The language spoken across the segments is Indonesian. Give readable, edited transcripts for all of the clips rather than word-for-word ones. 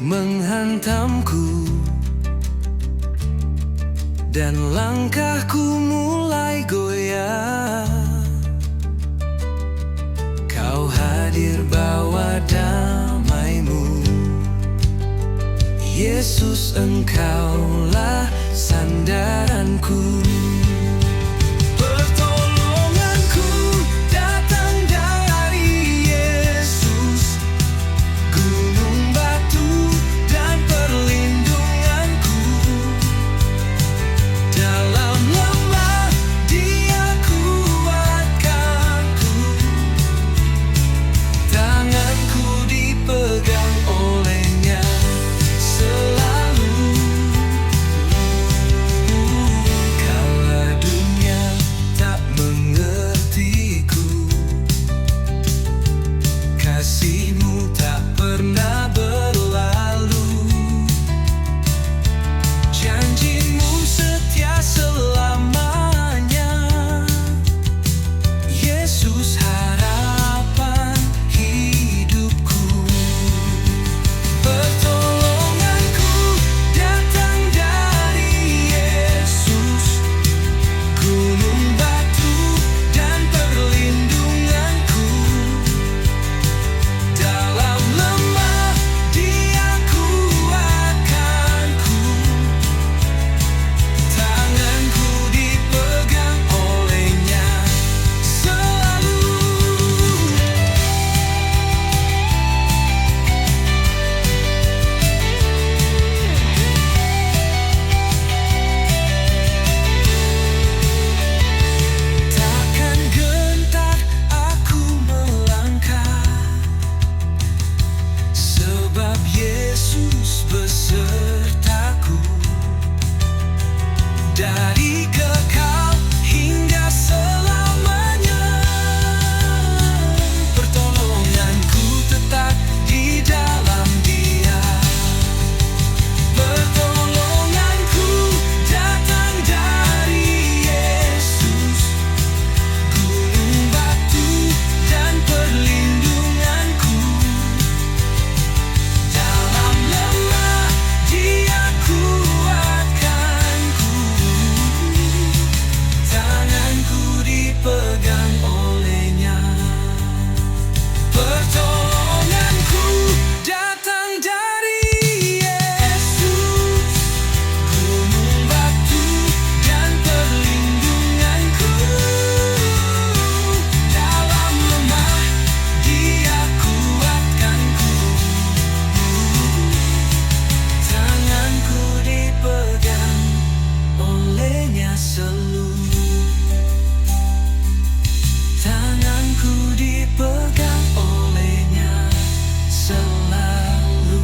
menghantamku, dan langkahku mulai goyah. Kau hadir bawa damai-Mu, Yesus, Engkaulah sandaranku. Pertolonganku datang dari Yesus, gunung batu dan perlindunganku. Dalam lemah Dia kuatkanku, tanganku dipegang oleh-Nya selalu. Kala dunia tak mengertiku, kasih-Mu tak pernah berlalu. Janji-Mu setia selamanya, Yesus, harapan hidupku. Pertolonganku datang dari Yesus, gunung batu dan perlindunganku. Dalam lemah Dia kuatkanku, tanganku dipegang oleh-Nya selalu. Takkan gentar aku melangkah, sebab Yesus besertaku. Dari kekal hingga selamanya, pertolonganku tetap di dalam Dia. Pertolonganku datang dari Yesus, gunung batu dan perlindunganku. Dalam lemah Dia kuatkanku, tanganku dipegang oleh-Nya. Pertolonganku datang dari Yesus, gunung batu dan perlindunganku. Dalam lemah Dia kuatkanku, tanganku dipegang oleh-Nya selalu. Tanganku dipegang oleh-Nya selalu.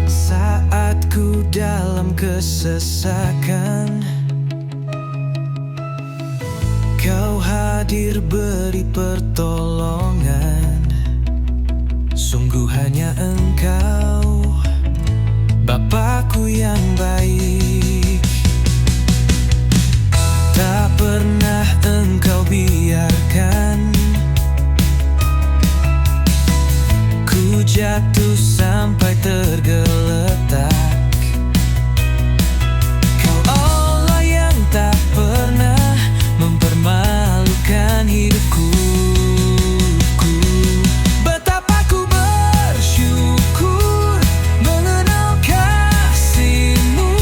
Saat ku dalam kesesakan, Kau hadir beri pertolongan. Sungguh hanya Engkau, Bapakku yang baik. Tak pernah Engkau biarkan ku jatuh sampai tergeletak. Kau Allah yang tak pernah mempermalukan hidupku. Betapa ku bersyukur mengenal kasih-Mu.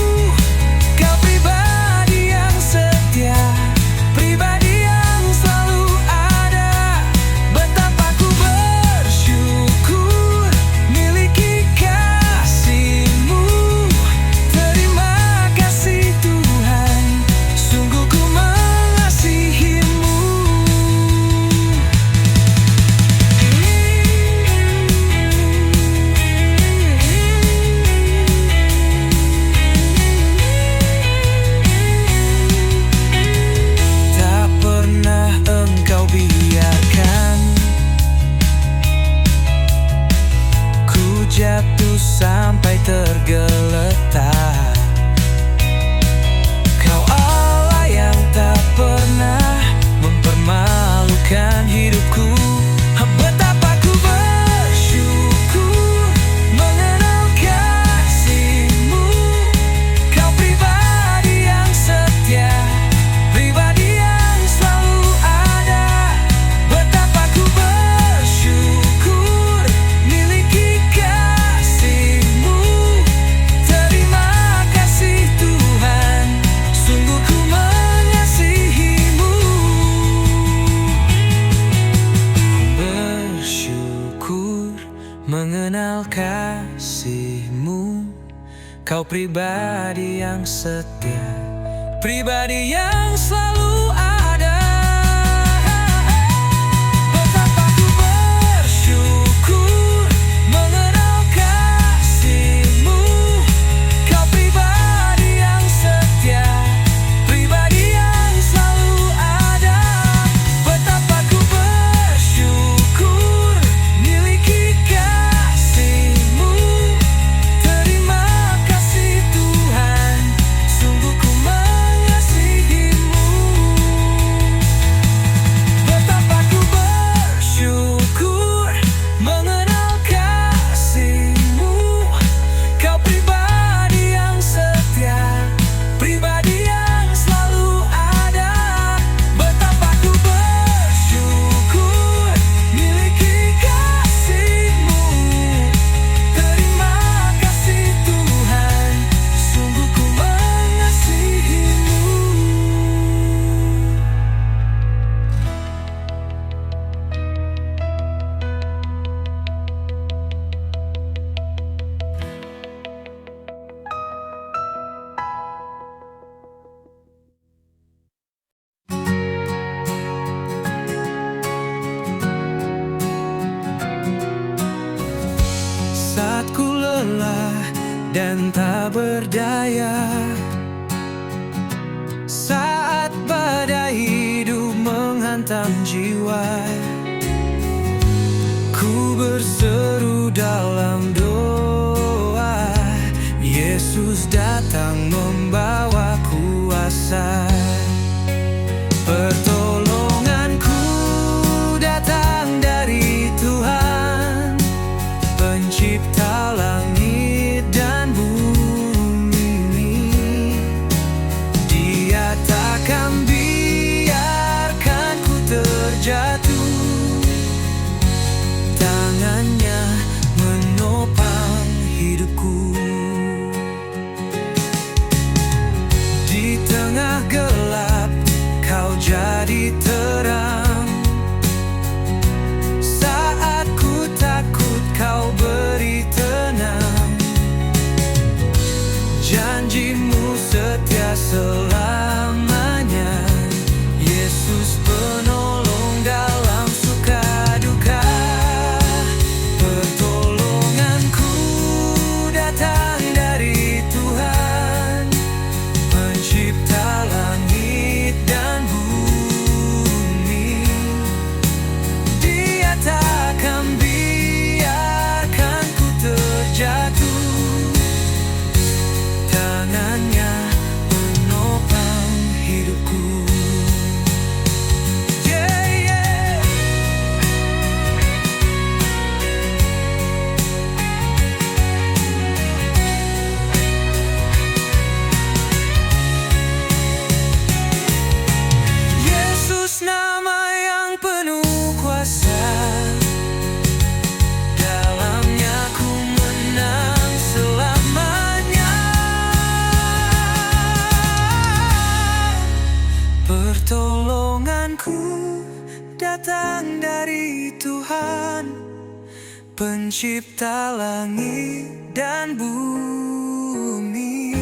Kau pribadi yang setia, pribadi yang selalu ada. Betapa ku bersyukur mengenal kasih-Mu. Kau pribadi yang setia, pribadi yang selalu ada. Betapa ku bersyukur miliki kasih-Mu. Terima kasih Tuhan, sungguh ku mengasihi-Mu. Betapa ku bersyukur mengenal kasih-Mu. Kau pribadi yang setia, pribadi yang selalu ada. Betapa ku bersyukur miliki kasih-Mu. Terima kasih Tuhan, sungguh ku mengasihi-Mu. Saat ku lelah dan tak berdaya, saat badai hidup menghantam jiwa, ku berseru dalam doa. Yesus datang membawa kuasa. Pertolonganku datang dari Tuhan, Pencipta langit dan bumi. Dia takkan biarkan ku terjatuh. Tangannya menopang hidupku. Di tengah gelap, Kau jadi terang. Saat ku takut, Kau beri tenang. Janji-Mu setia selamanya. Yesus penolong dalam suka duka. Pertolonganku datang dari Tuhan, Pencipta langit dan bumi. Dia takkan biarkan ku terjatuh. Tangannya menopang hidupku. Yeah, yeah. Yesus nama yang penuh kuasa, dalamnya ku menang selamanya. Pertolonganku datang dari Tuhan, Pencipta langit dan bumi.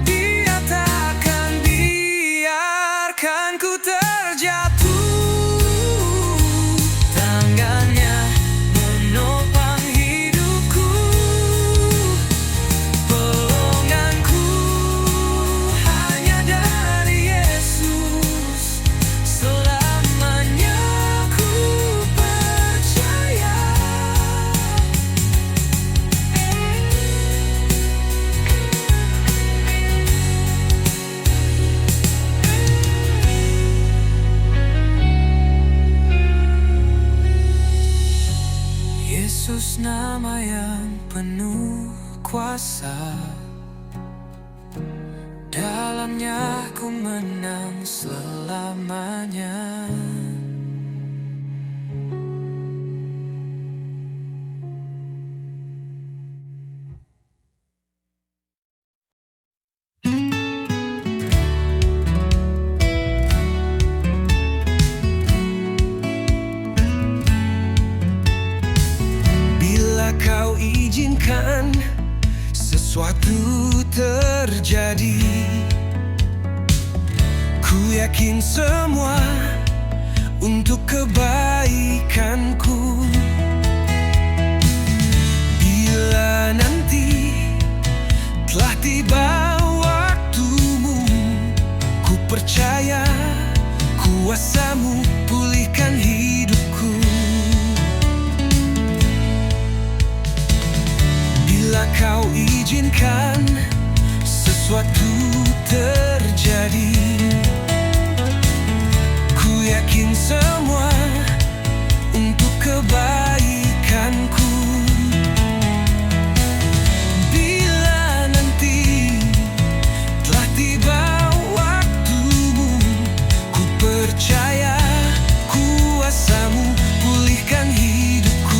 Dia takkan biarkan ku terjatuh. Tangannya menopang hidupku. Pelonganku hanya dari Yesus. Selamanya ku percaya. Yesus nama yang penuh kuasa, dalamnya ku menang selamanya. Bila Kau izinkan, sesuatu terjadi. Ku yakin semua untuk kebaikanku. Bila nanti telah tiba waktumu, ku percaya kuasa-Mu pulihkan hidupku. Bila Kau izinkan sesuatu terjadi, ku yakin semua untuk kebaikanku. Bila nanti telah tiba waktumu, ku percaya kuasa-Mu pulihkan hidupku.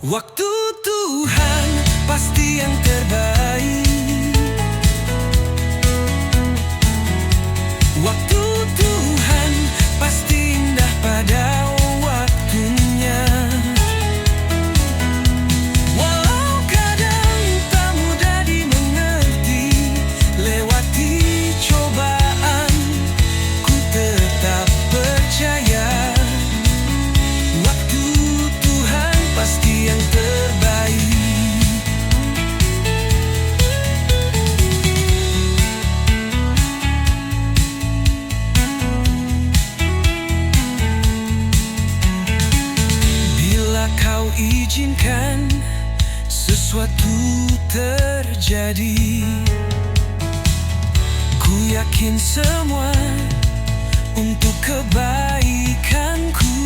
Waktu Tuhan pasti yang terbaik. Waktu Tuhan pasti indah pada waktunya. Walau kadang tak mudah dimengerti, lewati cobaan, ku tetap percaya. Waktu Tuhan pasti yang terbaik. Bila Kau izinkan sesuatu terjadi, ku yakin semua untuk kebaikanku.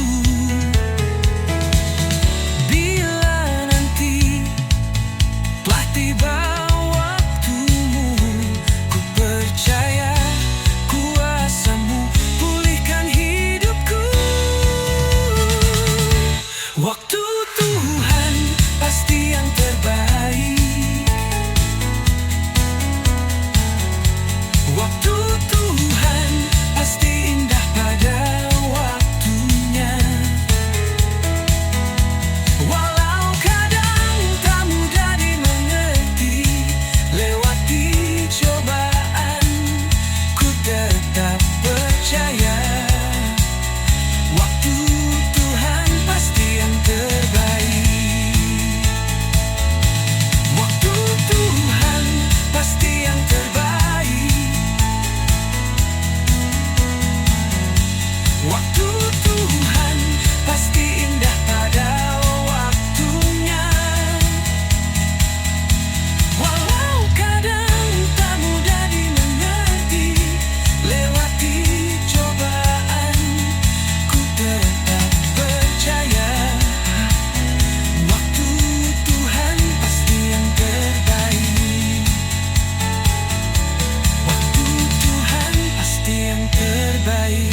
Bila nanti telah tiba waktumu, ku percaya kuasa-Mu pulihkan hidupku. Waktu Tuhan pasti yang terbaik. Waktu Tuhan pasti indah pada waktunya. Walau kadang tak mudah dimengerti, lewati cobaan, ku tetap percaya. Waktu Tuhan pasti yang terbaik. Waktu Tuhan pasti yang terbaik. Waktu Tuhan pasti indah pada waktunya. Walau kadang tak mudah dimengerti, lewati cobaan, ku tetap percaya. Waktu Tuhan pasti yang terbaik. Waktu Tuhan pasti yang terbaik.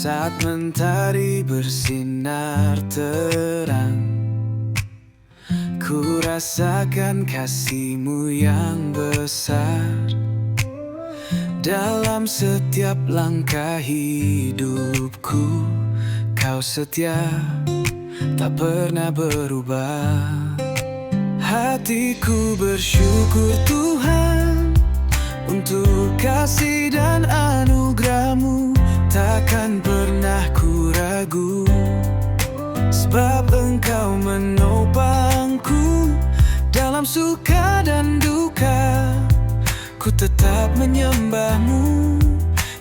Saat mentari bersinar terang, ku rasakan kasih-Mu yang besar. Dalam setiap langkah hidupku, Kau setia, tak pernah berubah. Hatiku bersyukur Tuhan untuk kasih dan anugerah-Mu. Takkan pernah ku ragu, sebab Engkau menopangku. Dalam suka dan duka, ku tetap menyembah-Mu.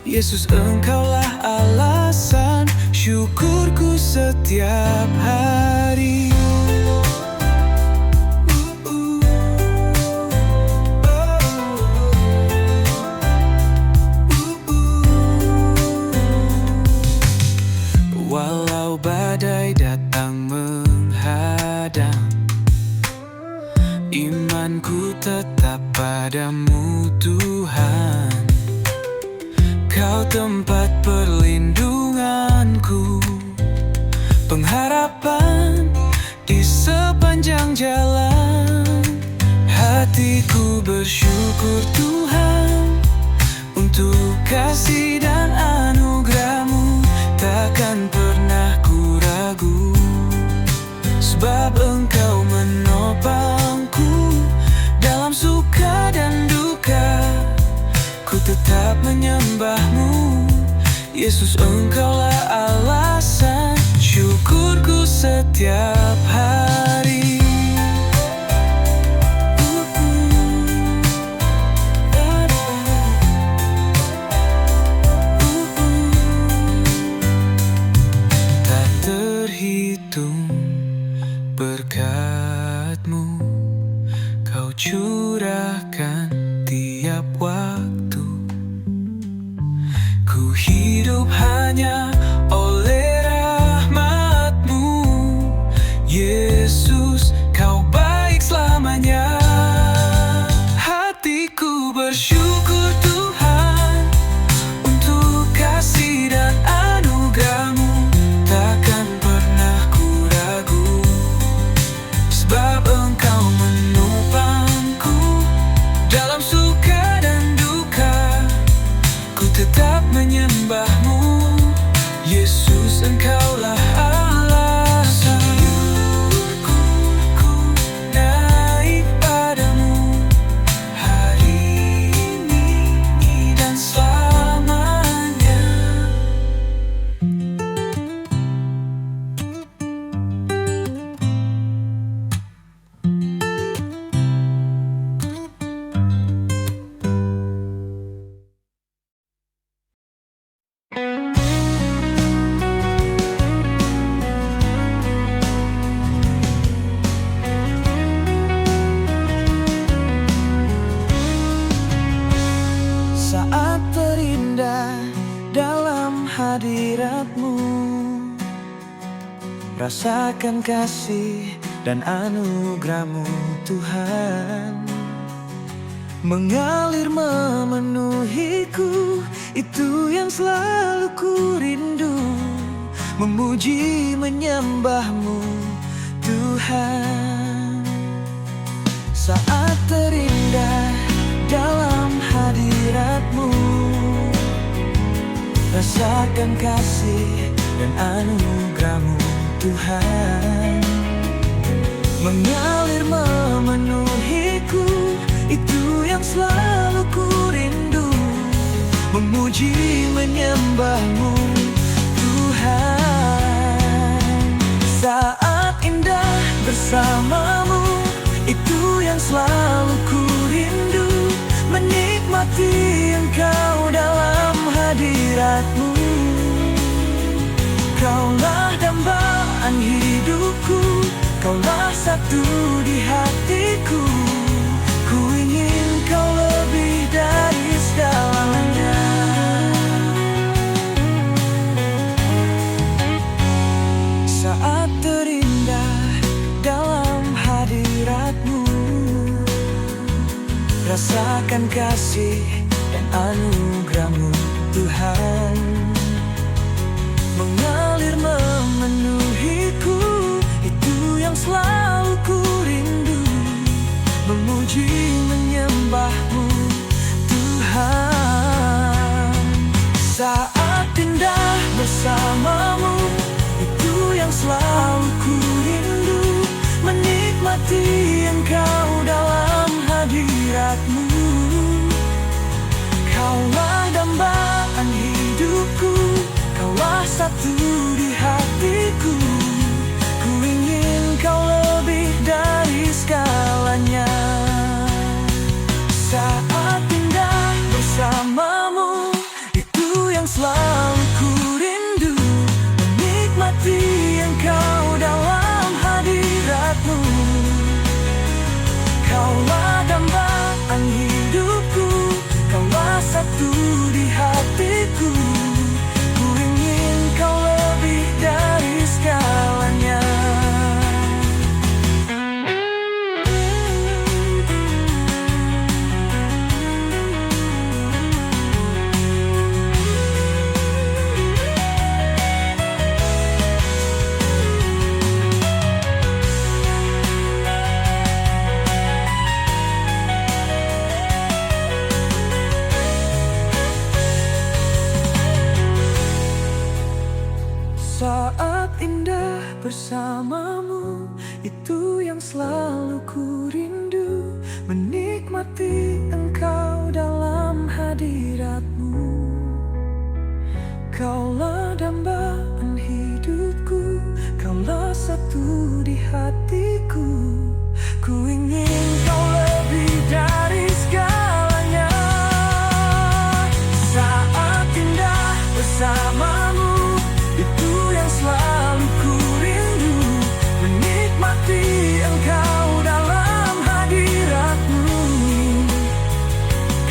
Yesus, Engkaulah alasan syukurku setiap hari. Walau badai datang menghadang, imanku tetap pada-Mu Tuhan. Kau tempat perlindunganku, pengharapan di sepanjang jalan. Hatiku bersyukur Tuhan untuk kasih dan anugerah-Mu. Takkan pernah ku ragu, sebab Engkau menopangku dalam suka dan duka. Ku tetap menyembah-Mu, Yesus, Engkaulah alasan syukurku setiap hari. Tak terhitung berkat-Mu, Kau curahkan tiap waktu. Ku hidup hanya oleh rahmat-Mu, Yesus, Kau baik selamanya. Hatiku bersyukur Tuhan untuk kasih dan anugerah-Mu. Takkan pernah ku ragu, sebab Engkau menopangku dalam suka dan duka. Ku tetap menyembah-Mu, Yesus, Engkaulah alasan syukurku naik padamu hari ini dan selamanya. Saat terindah dalam hadirat-Mu, rasakan kasih dan anugerah-Mu Tuhan. Mengalir memenuhiku, itu yang selalu ku rindu. Memuji menyembah-Mu Tuhan. Saat terindah dalam hadirat-Mu, rasakan kasih dan anugerah-Mu Tuhan. Mengalir memenuhiku, itu yang selalu ku rindu. Memuji menyembah-Mu Tuhan. Saat indah bersama-Mu, itu yang selalu ku rindu. Menikmati Engkau dalam hadirat-Mu. Kaulah dambaan hidupku, Kaulah satu di hatiku. Ku ingin Kau lebih dari segalanya. Saat terindah dalam hadirat-Mu, rasakan kasih dan anugerah-Mu Tuhan. Mengalir memenuhiku, itu yang selalu ku rindu. Memuji menyembah-Mu Tuhan. Saat indah bersama-Mu, itu yang selalu ku rindu. Menikmati Engkau dalam hadirat-Mu. Kaulah dambaan hidupku, Kaulah satu di hatiku. Ku ingin Kau lebih dari segalanya. Saat indah bersama-Mu, itu yang selalu ku rindu. Menikmati Engkau dalam hadirat-Mu. Kaulah dambaan hidupku, Kaulah satu di hatiku. Ku ingin Kau bersamamu, itu yang selalu ku rindu. Menikmati Engkau dalam hadiratmu. Kaulah dambaan hidupku, Kaulah satu di hatiku. Ku ingin Kau lebih dari segalanya. Saat indah bersamamu, itu yang selalu ku rindu. Menikmati Engkau dalam hadiratmu.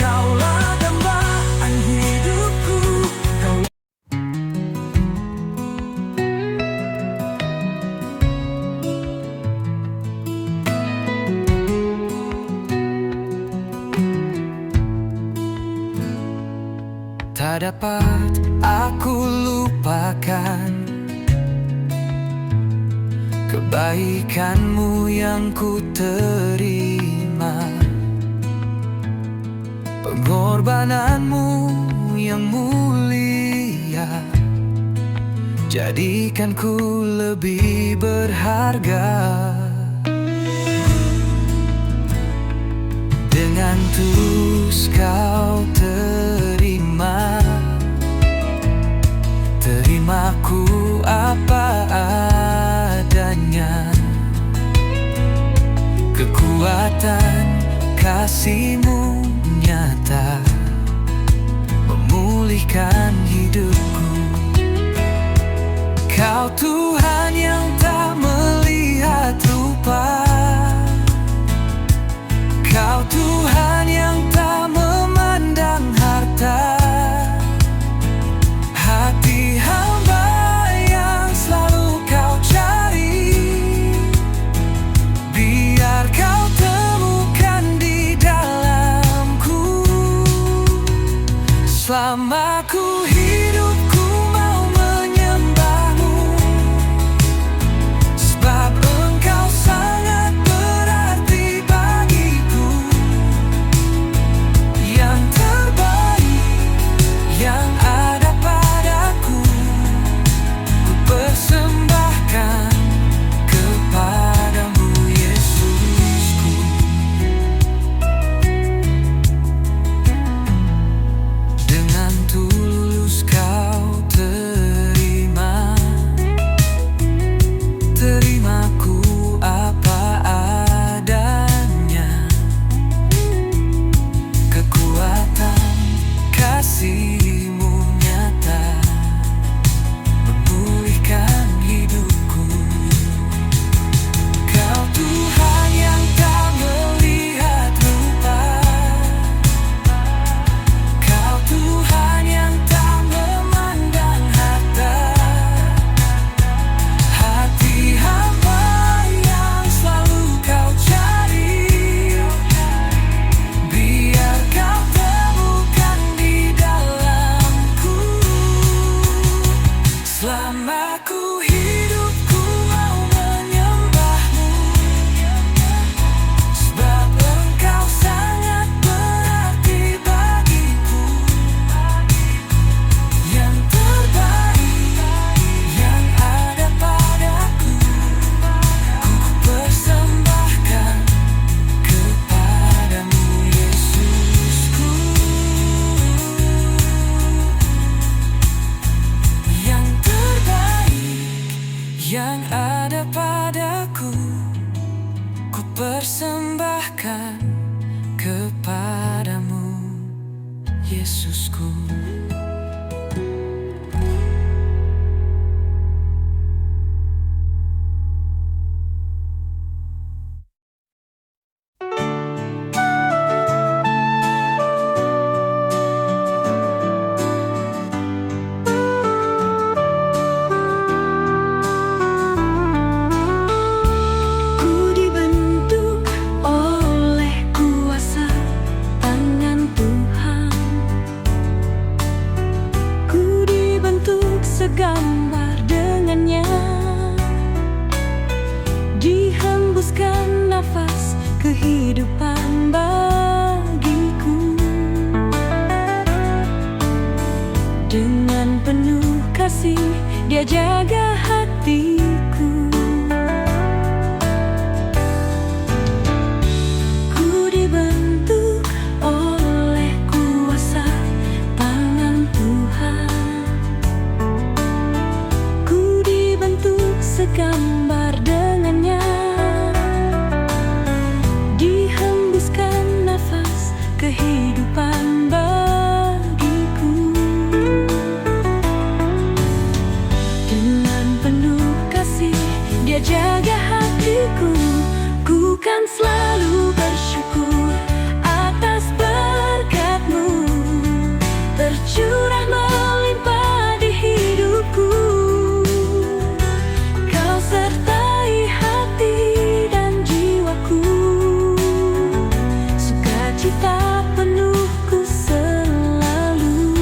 Kaulah dambaan hidupku. Tak dapat aku lupakan kebaikan-Mu yang ku terima, pengorbanan-Mu yang mulia, jadikan ku lebih berharga. Dengan tulus Kau terimaku apa adanya. Kekuatan kasih-Mu nyata memulihkan hidupku. Kau Tuhan yang tak melihat rupa, Kau Tuhan yang tak memandang harta. Hati hamba yang selalu Kau cari, biar Kau temukan di dalamku. Selama ku hidup, ku mau menyembah-Mu, sebab Engkau sangat berarti bagiku. Yang terbaik yang ada padaku, ku persembahkan kepadamu, Yesusku. Dengan tulus Kau terimaku apa adanya. Kekuatan kasih-Mu nyata memulihkan hidupku. Kau Tuhan yang tak melihat rupa, Kau Tuhan yang tak memandang harta. Hati hamba yang selalu Kau cari, biar Kau temukan di dalamku. Selama ku hidup, ku mau menyembah-Mu, sebab Engkau sangat berarti bagiku. Yang terbaik yang ada padaku, ku persembahkan kepadamu, Yesusku. Yang terbaik yang ada padaku, ku persembahkan kepadamu, Yesusku. Ku dibentuk oleh kuasa tangan Tuhan. Ku dibentuk segambar dengannya. Dihembuskan nafas kehidupan bagiku. Dengan penuh kasih Dia jaga hatiku. sukacita penuhku selalu.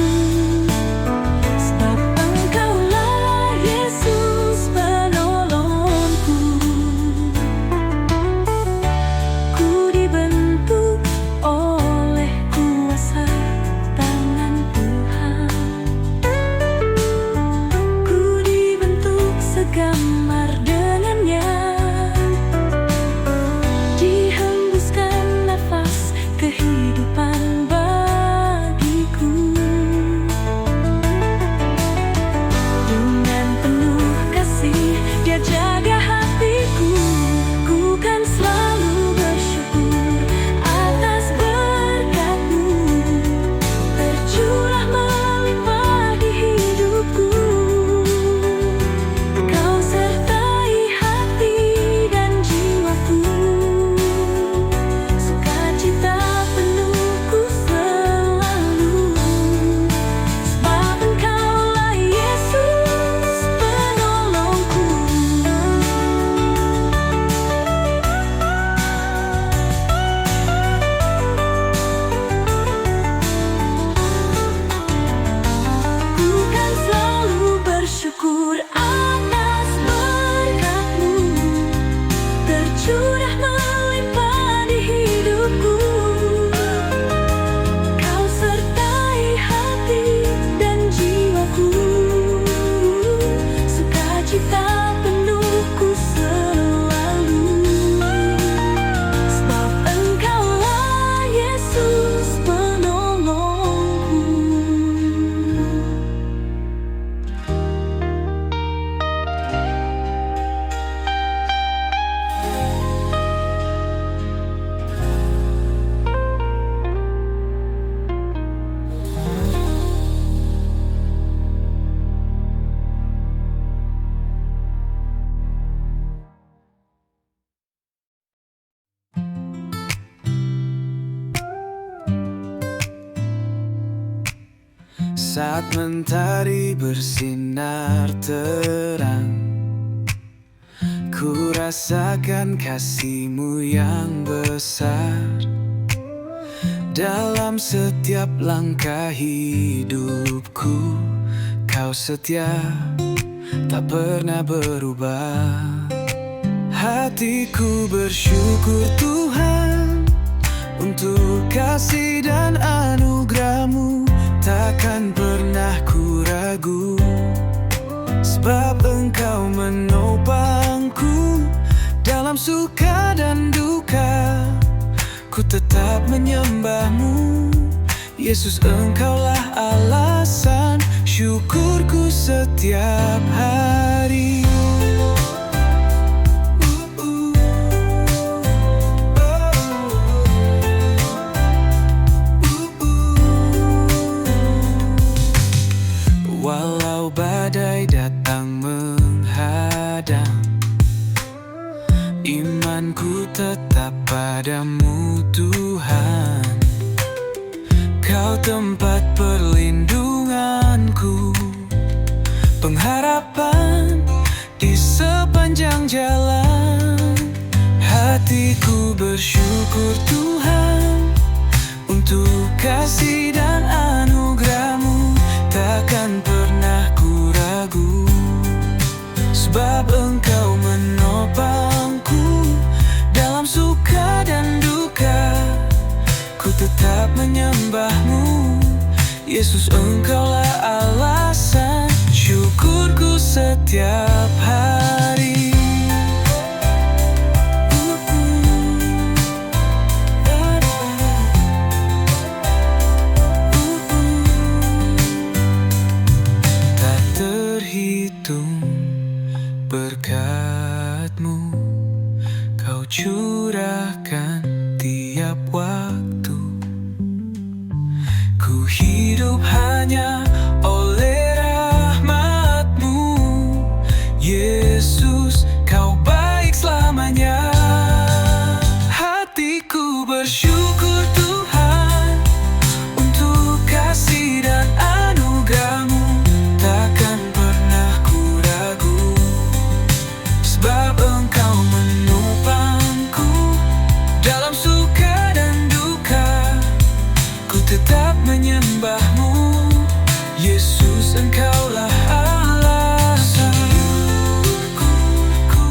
Sebab Engkaulah Yesus penolongku. Ku dibentuk oleh kuasa tangan Tuhan. Ku dibentuk segambar dengannya. Dihembuskan nafas kehidupan bagiku. Dengan penuh kasih Dia jaga hatiku. Ku kan selalu bersyukur atas berkat-Mu, tercurah melimpah di hidupku. Kau sertai hati dan jiwaku. Sukacita penuhku selalu. Sebab Engkaulah Yesus penolongku. Ku kan selalu bersyukur atas berkat-Mu, tercurah melimpah di hidupku. Kau sertai hati dan jiwaku. Sukacita penuhku selalu. Sebab Engkaulah Yesus penolongku. Saat mentari bersinar terang, ku rasakan kasih-Mu yang besar. Dalam setiap langkah hidupku, Kau setia, tak pernah berubah. Hatiku bersyukur Tuhan untuk kasih dan anugerah-Mu. Takkan pernah ku ragu, sebab Engkau menopangku. Dalam suka dan duka, ku tetap menyembah-Mu. Yesus, Engkaulah alasan syukurku setiap hari. Walau badai datang menghadang, imanku tetap pada-Mu Tuhan. Kau tempat perlindunganku, pengharapan di sepanjang jalan. Hatiku bersyukur Tuhan untuk kasih dan anugerah-Mu. Takkan pernah ku ragu, sebab Engkau menopangku. Dalam suka dan duka, ku tetap menyembah-Mu. Yesus, Engkaulah alasan syukurku setiap hari. Tak terhitung berkat-Mu, Kau curahkan tiap waktu. Ku hidup hanya oleh rahmat-Mu. Yesus, Kau baik selamanya. Hatiku bersyukur Tuhan untuk kasih dan anugerah-Mu. Takkan pernah ku ragu, sebab Engkau menopangku. Dalam suka dan duka, Ku tetap menyembahmu, Yesus, Engkaulah Allah. Syukurku ku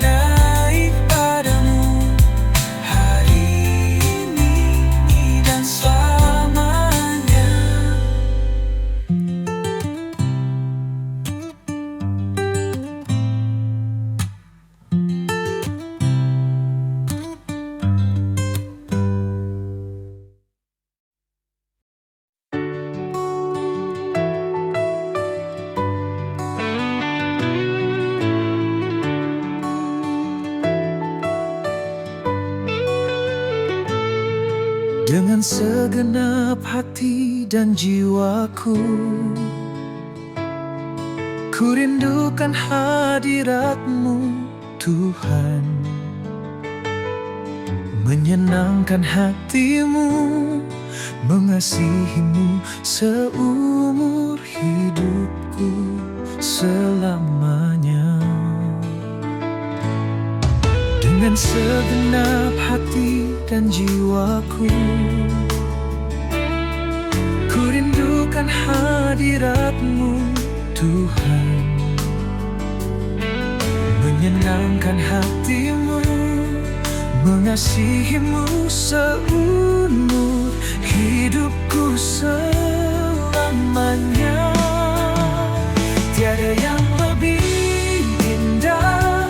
naik padamu hari ini dan selamanya. Dengan segenap hati dan jiwaku, ku rindukan hadirat-Mu, Tuhan. Menyenangkan hati-Mu, mengasihi-Mu seumur hidupku selamanya. Dengan segenap hati dan jiwaku, ku rindukan hadirat-Mu, Tuhan. Menyenangkan hati-Mu, mengasihi-Mu seumur hidupku selamanya. Tiada yang lebih indah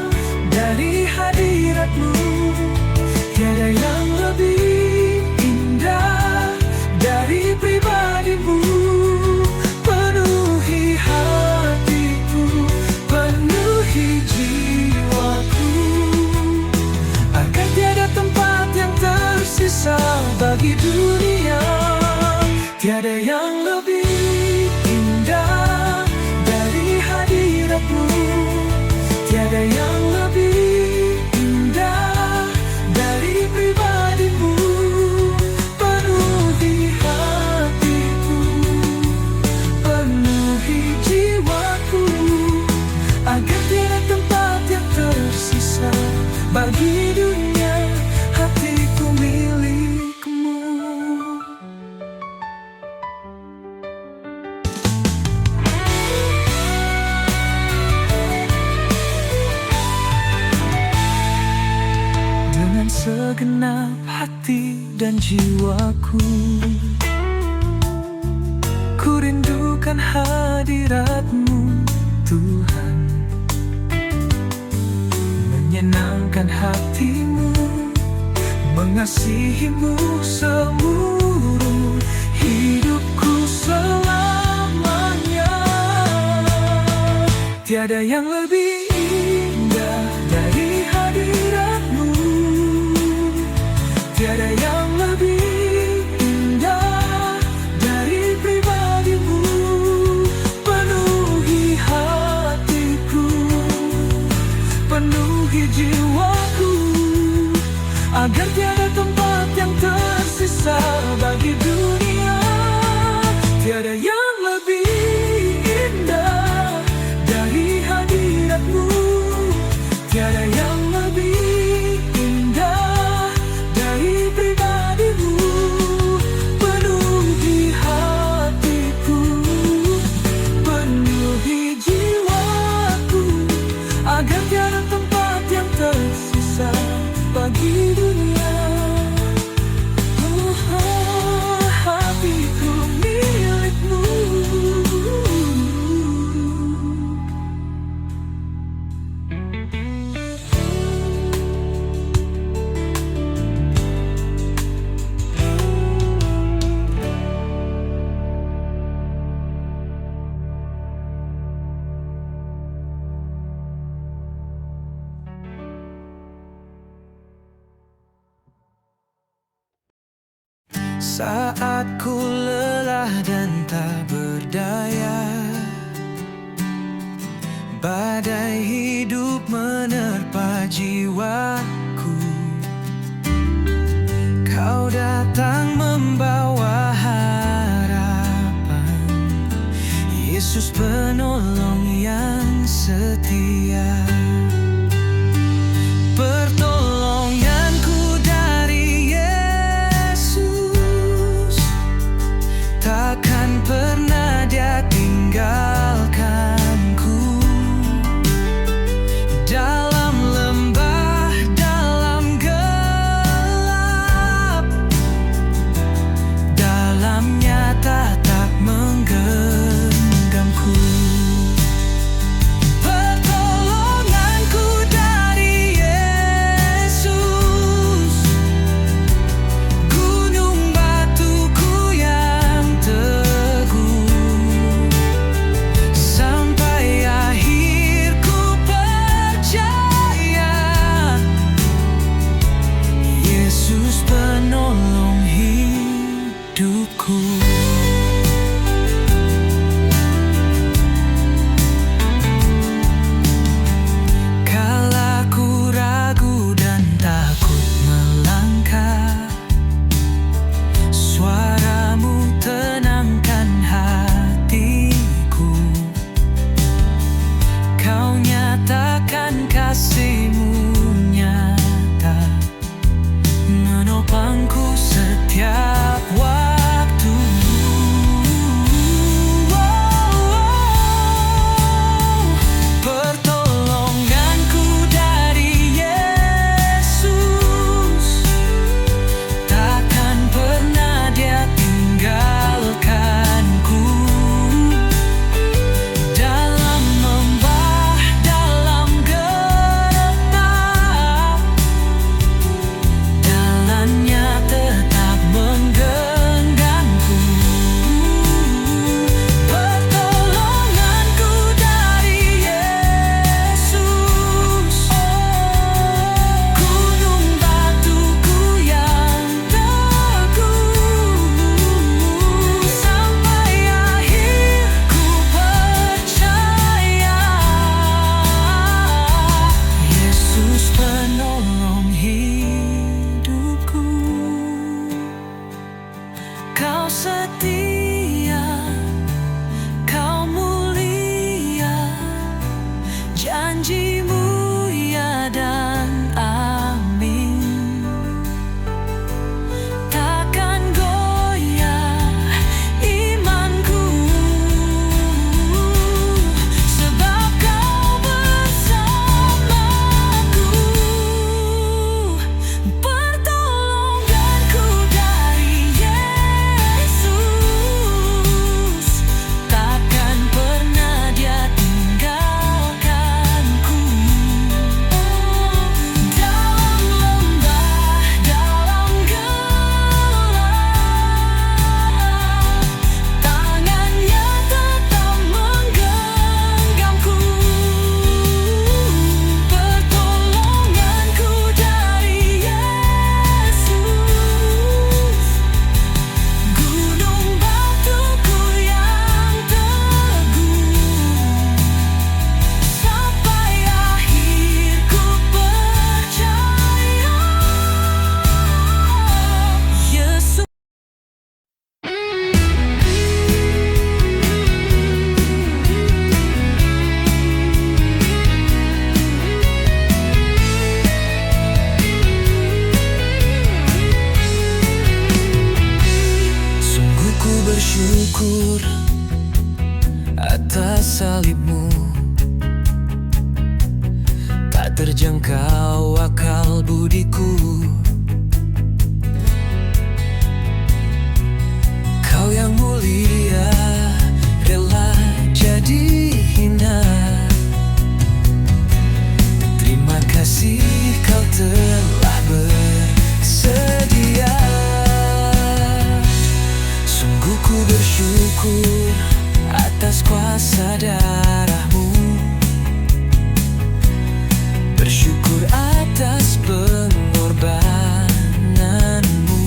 dari hadirat-Mu, tiada yang lebih indah dari pribadi-Mu. Penuhi hatiku, penuhi jiwaku, agar tiada tempat yang tersisa bagi dunia. Tiada yang lebih indah dari hadirat-Mu, tiada yang lebih indah dari pribadi-Mu. Penuhi hatiku, penuhi jiwaku, agar tiada tempat yang tersisa bagi dunia. Hatiku milik-Mu. Dengan segenap hati dan jiwaku, ku rindukan hadirat-Mu, Tuhan. Menyenangkan hati-Mu, mengasihi-Mu seumur hidupku selamanya. Tiada yang lebih indah dari hadirat-Mu, tiada yang lebih indah dari pribadi-Mu. Penuhi hatiku, penuhi jiwaku, agar tiada tempat yang tersisa bagi dunia. Tiada yang lebih indah dari hadirat-Mu, tiada yang lebih indah dari pribadi-Mu. Penuhi hatiku, penuhi jiwaku, agar tiada tempat yang tersisa bagi dunia. Hatiku milik-Mu. Saat ku lelah dan tak berdaya, badai hidup menerpa jiwaku. Kau datang membawa harapan, Yesus penolong yang setia. Pertolonganku dari Yesus hidupku. Kala ku ragu dan takut melangkah, suaramu tenangkan hatiku. Kau nyatakan kasih-Mu nyata, menopangku setiap waktu. Pertolonganku dari Yesus, takkan pernah Dia tinggalkanku. Dalam lembah, dalam getah, jalannya tetap menggenggamku. Pertolonganku dari Yesus, gunung batuku yang teguh. Sampai akhir ku percaya, Yesus penolong hidupku. Kau setia, Kau mulia, janji-Mu ya dan amin. Takkan goyah imanku, sebab Kau bersamaku. Pertolonganku dari Yesus, takkan pernah Dia tinggalkanku. Dalam lembah, dalam gelap, tangannya tetap menggenggamku. Pertolonganku dari Yesus, gunung batuku yang teguh. Sampai akhir ku percaya, Yesus. Sungguh ku bersyukur atas salib-Mu, tak terjangkau akal budiku. Kau yang mulia rela jadi hina. Terima kasih Kau telah bersedia. Sungguh ku bersyukur atas kuasa darah-Mu, bersyukur atas pengorbanan-Mu.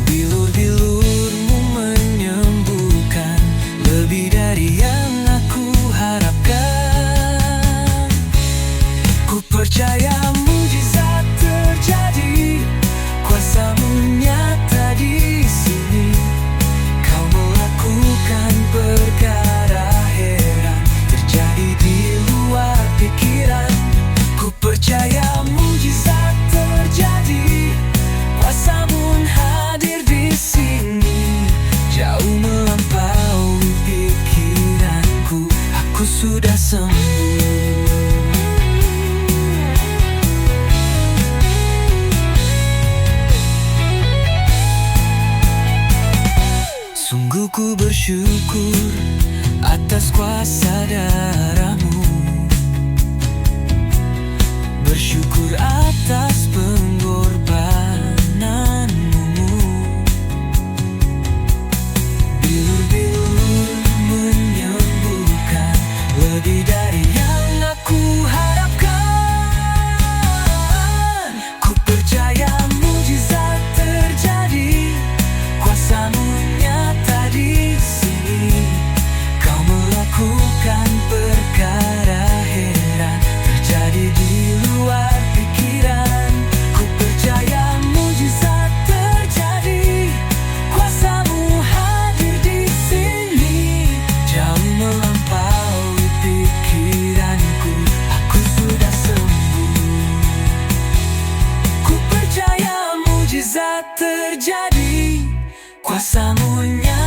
Bilur-bilur-Mu menyembuhkan lebih dari yang aku harapkan. Ku percaya mujizat terjadi, kuasa-Mu nyata di sini. Kau melakukan perkara heran, terjadi di luar pikiran. Ku terjadi, kuasa-Mu nyata.